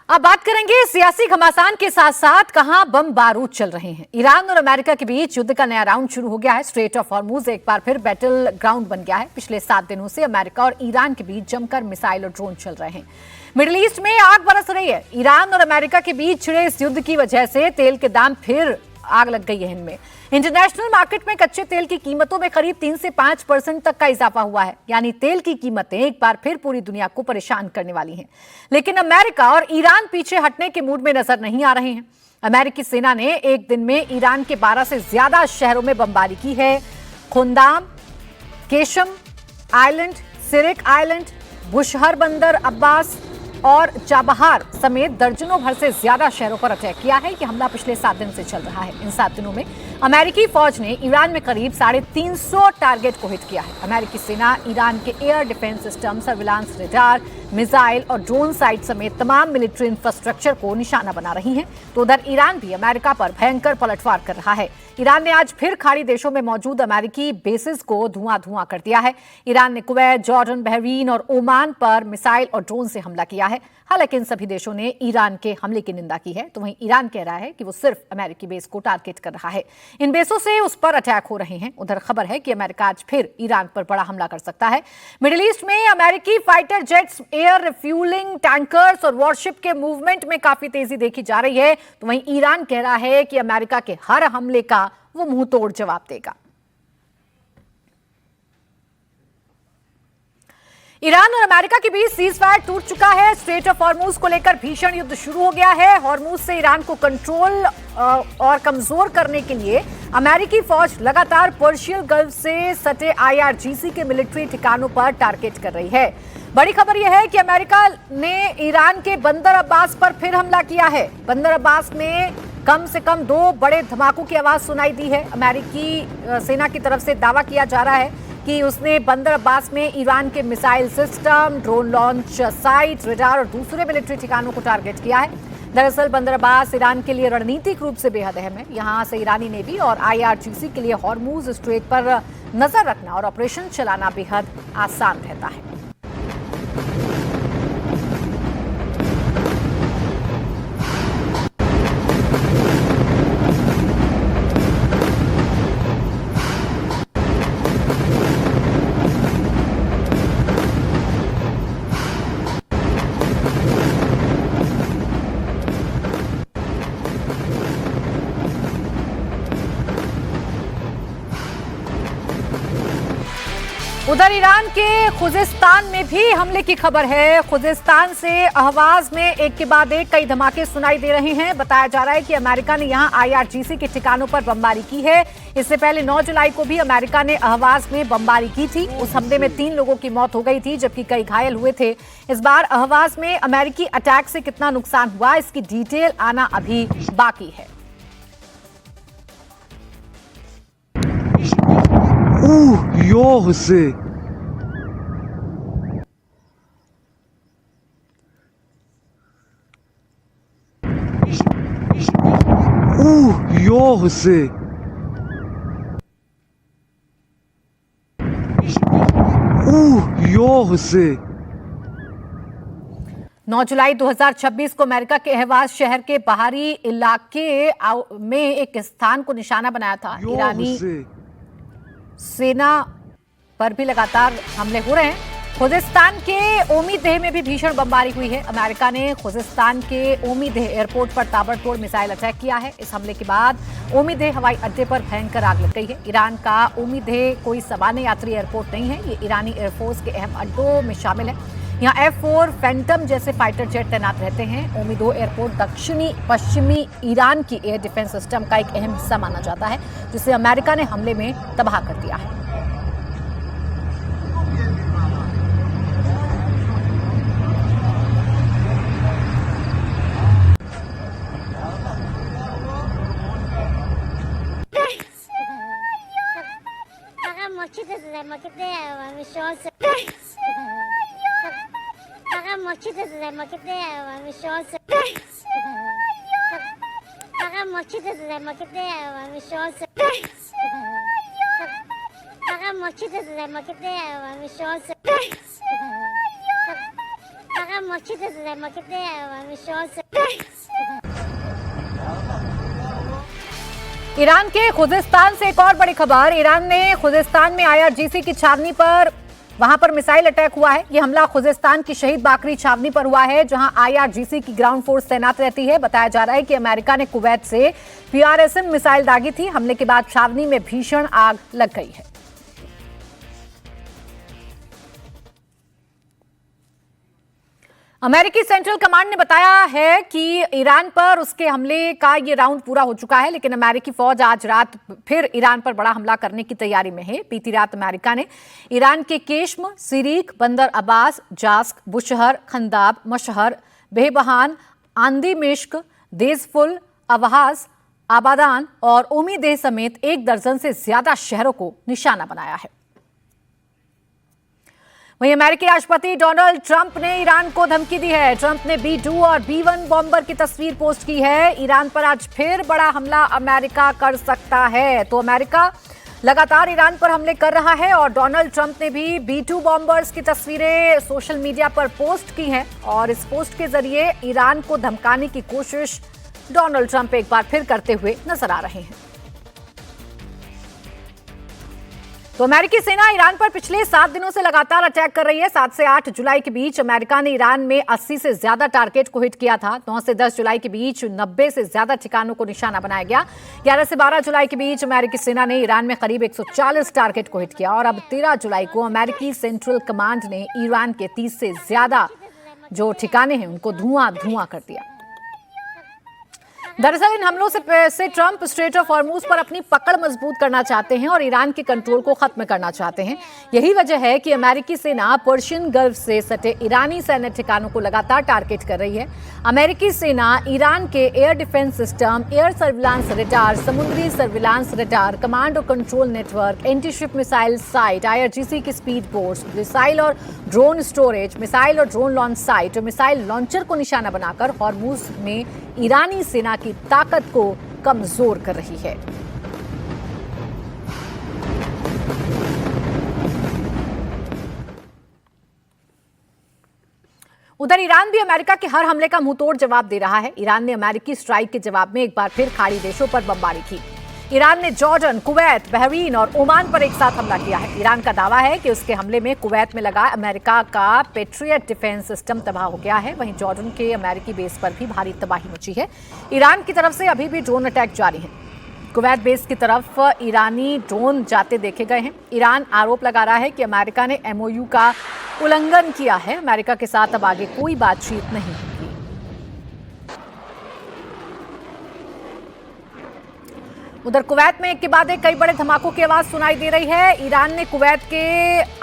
अब बात करेंगे सियासी घमासान के साथ साथ कहां बम बारूद चल रहे हैं। ईरान और अमेरिका के बीच युद्ध का नया राउंड शुरू हो गया है। स्ट्रेट ऑफ हॉर्मुज एक बार फिर बैटल ग्राउंड बन गया है। पिछले 7 दिनों से अमेरिका और ईरान के बीच जमकर मिसाइल और ड्रोन चल रहे हैं। मिडिल ईस्ट में आग बरस रही है। ईरान और अमेरिका के बीच छिड़े इस युद्ध की वजह से तेल के दाम फिर आग लग गई है। इनमें इंटरनेशनल मार्केट में कच्चे तेल की कीमतों में करीब 3 से 5% तक का इजाफा हुआ है। यानी तेल की कीमतें एक बार फिर पूरी दुनिया को परेशान करने वाली हैं। लेकिन अमेरिका और ईरान पीछे हटने के मूड में नजर नहीं आ रहे हैं। अमेरिकी सेना ने एक दिन में ईरान के 12 से ज्यादा शहरों में बमबारी की है। खुंदाम, Qeshm island, Sirik island, Bushehr Bandar Abbas और चाबहार समेत दर्जनों भर से ज्यादा शहरों पर अटैक किया है। यह हमला पिछले 7 दिन से चल रहा है। इन 7 दिनों में अमेरिकी फौज ने ईरान में करीब 350 टारगेट को हिट किया है। अमेरिकी सेना ईरान के air defence system, surveillance radar, missile और ड्रोन साइट समेत तमाम मिलिट्री इंफ्रास्ट्रक्चर को निशाना बना रही है। तो उधर ईरान भी अमेरिका पर भयंकर पलटवार कर रहा है। ईरान ने आज फिर खाड़ी देशों में मौजूद अमेरिकी बेसिस को धुआं कर दिया है। ईरान ने कुवैत, जॉर्डन, बहरीन और ओमान पर मिसाइल और ड्रोन से हमला किया है। हालांकि इन सभी देशों ने ईरान के हमले की निंदा की है। तो वहीं ईरान कह रहा है कि वो सिर्फ अमेरिकी बेस को टारगेट कर रहा है। इन बेसों से उस पर अटैक हो रहे हैं। उधर खबर है कि अमेरिका आज फिर ईरान पर बड़ा हमला कर सकता है। मिडिल ईस्ट में अमेरिकी fighter jets, air refuelling tankers और वॉरशिप के मूवमेंट में काफी तेजी देखी जा रही है। तो वहीं ईरान कह रहा है कि अमेरिका के हर हमले का वो मुंह तोड़ जवाब देगा। ईरान और अमेरिका के बीच सीजफायर टूट चुका है। स्ट्रेट ऑफ हॉर्मुज को लेकर भीषण युद्ध शुरू हो गया है। हॉर्मुज से ईरान को कंट्रोल और कमजोर करने के लिए अमेरिकी फौज लगातार पर्शियन गल्फ से सटे IRGC के मिलिट्री ठिकानों पर टारगेट कर रही है। बड़ी खबर यह है कि अमेरिका ने ईरान के बंदर अब्बास पर फिर हमला किया है। बंदर अब्बास में कम से कम 2 बड़े धमाकों की आवाज सुनाई दी है। अमेरिकी सेना की तरफ से दावा किया जा रहा है कि उसने बंदर अब्बास में ईरान के missile system, drone launch site, radar और दूसरे मिलिट्री ठिकानों को टारगेट किया है। दरअसल बंदर अब्बास ईरान के लिए रणनीतिक रूप से बेहद अहम है। यहां से ईरानी नेवी और IRGC के लिए हॉर्मुज स्ट्रेट पर नजर रखना और ऑपरेशन चलाना बेहद आसान रहता है। उधर ईरान के खुजिस्तान में भी हमले की खबर है। खुजिस्तान से अहवाज में एक के बाद एक कई धमाके सुनाई दे रहे हैं। बताया जा रहा है कि अमेरिका ने यहां IRGC के ठिकानों पर बमबारी की है। इससे पहले 9 जुलाई को भी अमेरिका ने अहवाज में बमबारी की थी। उस हमले में 3 लोगों की मौत हो गई थी, जबकि कई घायल हुए थे। इस बार अहवाज में अमेरिकी अटैक से कितना नुकसान हुआ, इसकी डिटेल आना अभी बाकी है। Jose. Jose. 9 जुलाई 2026 को अमेरिका के अहवाज शहर के बाहरी इलाके में एक स्थान को निशाना बनाया था। ईरानी सेना पर भी लगातार हमले हो रहे हैं। खुजिस्तान के ओमीदेह में भी भीषण बमबारी हुई है। अमेरिका ने खुजिस्तान के ओमीदेह एयरपोर्ट पर ताबड़तोड़ मिसाइल अटैक किया है। इस हमले के बाद ओमीदेह हवाई अड्डे पर भयंकर आग लग गई है। ईरान का ओमीदेह कोई सामान्य यात्री एयरपोर्ट नहीं है। ये ईरानी एयरफोर्स के अहम अड्डों में शामिल है। यहाँ F-4 फैंटम जैसे फाइटर जेट तैनात रहते हैं। ओमीदो एयरपोर्ट दक्षिणी पश्चिमी ईरान की एयर डिफेंस सिस्टम का एक अहम हिस्सा माना जाता है, जिसे अमेरिका ने हमले में तबाह कर दिया है। ईरान के खुजिस्तान से एक और बड़ी खबर। ईरान ने खुजिस्तान में IRGC की छावनी पर वहां पर मिसाइल अटैक हुआ है। यह हमला खुजिस्तान की शहीद बाकरी छावनी पर हुआ है, जहां IRGC की ग्राउंड फोर्स तैनात रहती है। बताया जा रहा है कि अमेरिका ने कुवैत से PRSM मिसाइल दागी थी। हमले के बाद छावनी में भीषण आग लग गई है। अमेरिकी सेंट्रल कमांड ने बताया है कि ईरान पर उसके हमले का ये राउंड पूरा हो चुका है, लेकिन अमेरिकी फौज आज रात फिर ईरान पर बड़ा हमला करने की तैयारी में है। बीती रात अमेरिका ने ईरान के केश्म, सिरीक, बंदर अब्बास, जास्क, बुशहर, खंदाब, मशहर, बेहबहान, आंदी मिश्क, देजफुल, अवहाज, आबादान और उमीदेह समेत 1 दर्जन से ज्यादा शहरों को निशाना बनाया है। वहीं अमेरिकी राष्ट्रपति डोनाल्ड ट्रंप ने ईरान को धमकी दी है। ट्रंप ने B-2 और B-1 बॉम्बर की तस्वीर पोस्ट की है। ईरान पर आज फिर बड़ा हमला अमेरिका कर सकता है। तो अमेरिका लगातार ईरान पर हमले कर रहा है और डोनाल्ड ट्रंप ने भी B-2 बॉम्बर्स की तस्वीरें सोशल मीडिया पर पोस्ट की हैं और इस पोस्ट के जरिए ईरान को धमकाने की कोशिश डोनाल्ड ट्रंप एक बार फिर करते हुए नजर आ रहे हैं। तो अमेरिकी सेना ईरान पर पिछले 7 दिनों से लगातार अटैक कर रही है। 7 से 8 जुलाई के बीच अमेरिका ने ईरान में 80 से ज्यादा टारगेट को हिट किया था। 9 से 10 जुलाई के बीच 90 से ज्यादा ठिकानों को निशाना बनाया गया। 11 से 12 जुलाई के बीच अमेरिकी सेना ने ईरान में करीब 140 टारगेट को हिट किया और अब 13 जुलाई को अमेरिकी सेंट्रल कमांड ने ईरान के 30 से ज्यादा जो ठिकाने हैं उनको धुआं कर दिया। दरअसल इन हमलों से ट्रंप स्ट्रेट ऑफ हॉर्मूज पर अपनी पकड़ मजबूत करना चाहते हैं और ईरान के कंट्रोल को खत्म करना चाहते हैं। यही वजह है कि अमेरिकी सेना पर्शियन गल्फ से सटे ईरानी सैन्य ठिकानों को लगातार टारगेट कर रही है। अमेरिकी सेना ईरान के air defence system, air surveillance radar, समुद्री सर्विलांस रडार, कमांड और control network, anti ship missile site, IRGC की स्पीड बोट्स, मिसाइल और ड्रोन स्टोरेज, मिसाइल और ड्रोन लॉन्च साइट और मिसाइल लॉन्चर को निशाना बनाकर हॉर्मूज में ईरानी सेना की ताकत को कमजोर कर रही है। उधर ईरान भी अमेरिका के हर हमले का मुंहतोड़ जवाब दे रहा है। ईरान ने अमेरिकी स्ट्राइक के जवाब में एक बार फिर खाड़ी देशों पर बमबारी की। ईरान ने जॉर्डन, कुवैत, बहरीन और ओमान पर एक साथ हमला किया है। ईरान का दावा है कि उसके हमले में कुवैत में लगा अमेरिका का पेट्रियट डिफेंस सिस्टम तबाह हो गया है। वहीं जॉर्डन के अमेरिकी बेस पर भी भारी तबाही मची है। ईरान की तरफ से अभी भी ड्रोन अटैक जारी है। कुवैत बेस की तरफ ईरानी ड्रोन जाते देखे गए हैं। ईरान आरोप लगा रहा है कि अमेरिका ने MOU का उल्लंघन किया है। अमेरिका के साथ अब आगे कोई बातचीत नहीं होगी। उधर कुवैत में एक के बाद एक कई बड़े धमाकों की आवाज सुनाई दे रही है। ईरान ने कुवैत के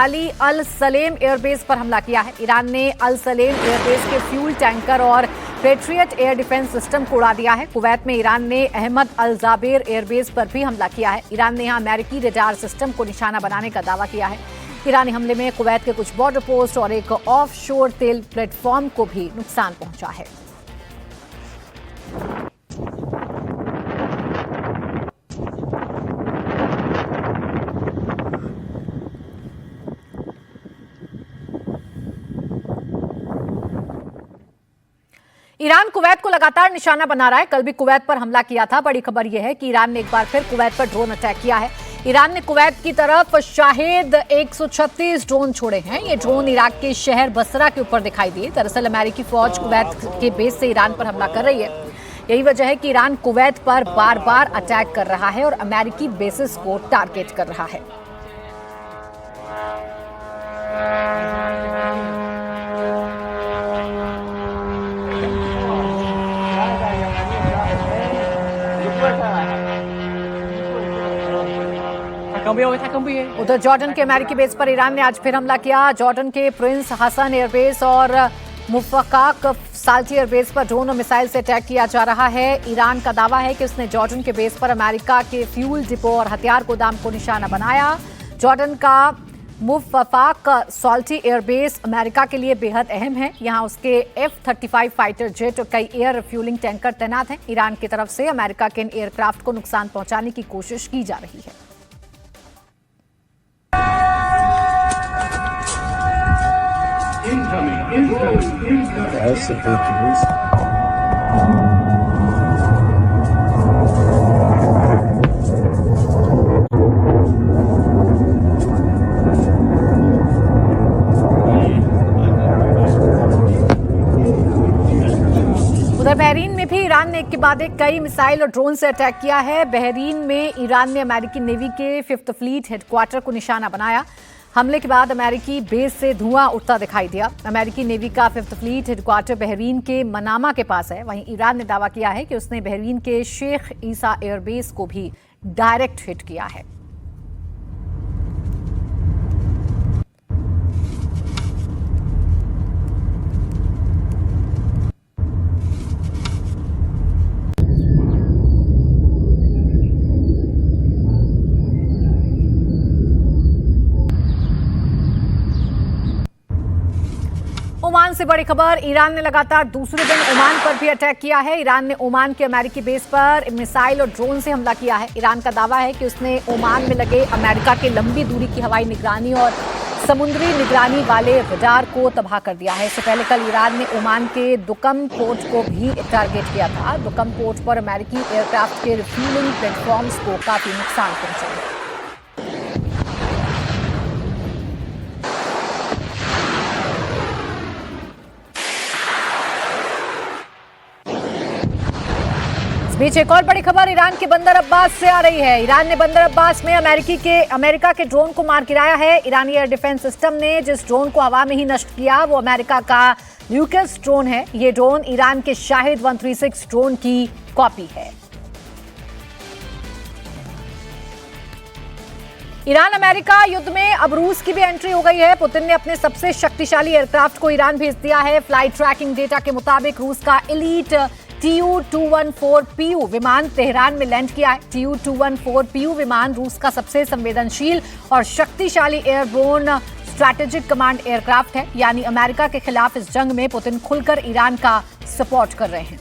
अली अल सलेम एयरबेस पर हमला किया है। ईरान ने अल सलेम एयरबेस के फ्यूल टैंकर और पेट्रियट एयर डिफेंस सिस्टम को उड़ा दिया है। कुवैत में ईरान ने अहमद अल जाबेर एयरबेस पर भी हमला किया है। ईरान ने यहां अमेरिकी रडार सिस्टम को निशाना बनाने का दावा किया है। ईरानी हमले में कुवैत के कुछ बॉर्डर पोस्ट और एक ऑफ शोर तेल प्लेटफॉर्म को भी नुकसान पहुंचा है। ईरान कुवैत को लगातार निशाना बना रहा है। कल भी कुवैत पर हमला किया था। बड़ी खबर यह है कि ईरान ने एक बार फिर कुवैत पर ड्रोन अटैक किया है। ईरान ने कुवैत की तरफ शाहिद 136 ड्रोन छोड़े हैं। ये ड्रोन इराक के शहर बसरा के ऊपर दिखाई दिए। दरअसल अमेरिकी फौज कुवैत के बेस से ईरान पर हमला कर रही है। यही वजह है कि ईरान कुवैत पर बार बार अटैक कर रहा है और अमेरिकी बेसिस को टारगेट कर रहा है। उधर जॉर्डन के अमेरिकी बेस पर ईरान ने आज फिर हमला किया। जॉर्डन के प्रिंस हसन एयरबेस और मुफक्काक साल्टी एयरबेस पर ड्रोन और मिसाइल से अटैक किया जा रहा है। ईरान का दावा है कि उसने जॉर्डन के बेस पर अमेरिका के फ्यूल डिपो और हथियार गोदाम को निशाना बनाया। जॉर्डन का मुफक्काक साल्टी एयरबेस अमेरिका के लिए बेहद अहम है। यहां उसके F-35 फाइटर जेट और कई एयर रिफ्यूलिंग टैंकर तैनात हैं। ईरान की तरफ से अमेरिका के इन एयरक्राफ्ट को नुकसान पहुंचाने की कोशिश की जा रही है। Incoming As the Portuguese. उधर बहरीन में भी ईरान ने एक के बाद एक कई मिसाइल और ड्रोन से अटैक किया है। बहरीन में ईरान ने अमेरिकी नेवी के 5th फ्लीट हेडक्वार्टर को निशाना बनाया। हमले के बाद अमेरिकी बेस से धुआं उठता दिखाई दिया। अमेरिकी नेवी का 5th फ्लीट हेडक्वार्टर बहरीन के मनामा के पास है। वहीं ईरान ने दावा किया है कि उसने बहरीन के शेख ईसा एयरबेस को भी डायरेक्ट हिट किया है। ओमान से बड़ी खबर, ईरान ने लगातार दूसरे दिन ओमान पर भी अटैक किया है। ईरान ने ओमान के अमेरिकी बेस पर मिसाइल और ड्रोन से हमला किया है। ईरान का दावा है कि उसने ओमान में लगे अमेरिका के लंबी दूरी की हवाई निगरानी और समुद्री निगरानी वाले रडार को तबाह कर दिया है। इससे पहले कल ईरान ने ओमान के दुकम पोर्ट को भी टारगेट किया था। दुकम पोर्ट पर अमेरिकी एयरक्राफ्ट के रिफ्यूलिंग प्लेटफॉर्म्स को काफी नुकसान पहुंचा है। इस बीच एक और बड़ी खबर ईरान के बंदर अब्बास से आ रही है। ईरान ने बंदर अब्बास में अमेरिका के ड्रोन को मार गिराया है। ईरानी एयर डिफेंस सिस्टम ने जिस ड्रोन को हवा में ही नष्ट किया वो अमेरिका का ल्यूकस ड्रोन है। ये ड्रोन ईरान के शाहिद 136 ड्रोन की कॉपी है। ईरान अमेरिका युद्ध में अब रूस की भी एंट्री हो गई है। पुतिन ने अपने सबसे शक्तिशाली एयरक्राफ्ट को ईरान भेज दिया है। फ्लाइट ट्रैकिंग डेटा के मुताबिक रूस का एलीट Tu-214PU विमान तेहरान में लैंड किया है। Tu-214PU विमान रूस का सबसे संवेदनशील और शक्तिशाली एयरबोर्न स्ट्रैटेजिक कमांड एयरक्राफ्ट है। यानी अमेरिका के खिलाफ इस जंग में पुतिन खुलकर ईरान का सपोर्ट कर रहे हैं।